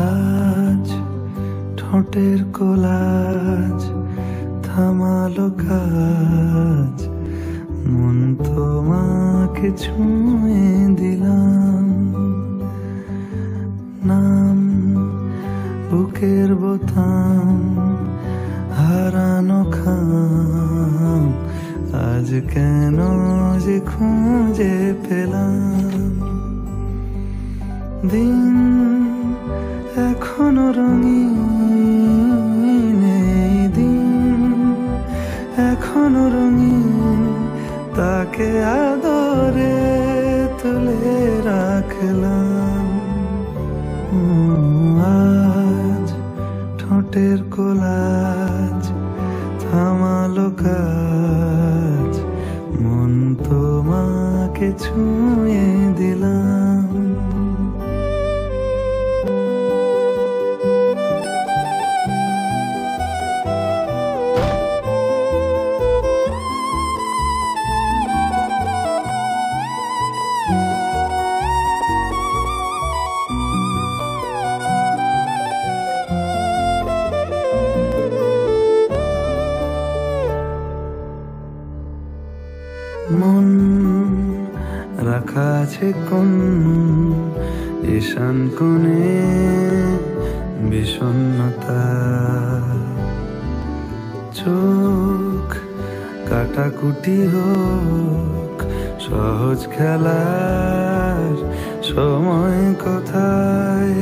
আজ ঠোঁটের কোলাজ থামালো কাজ, মন তোমাকে ছুঁয়ে দিলাম। নাম বুকের বোতাম হারানো খাম, আজ কেন যে খুঁজে পেলাম। দিন এখনো রঙিন, এই দিন এখনো রঙিন, তাকে আদরে তুলে রাখলাম। আজ ঠোঁটের কোলাজ থামালো কাজ, মন তোমাকে ছুঁয়ে দিলাম। মন রাখা আছে কোন ঈশান কোণে বিষণ্ণতা, চোখ কাটাকুটি হোক সহজ খেলার সময় কোথায়।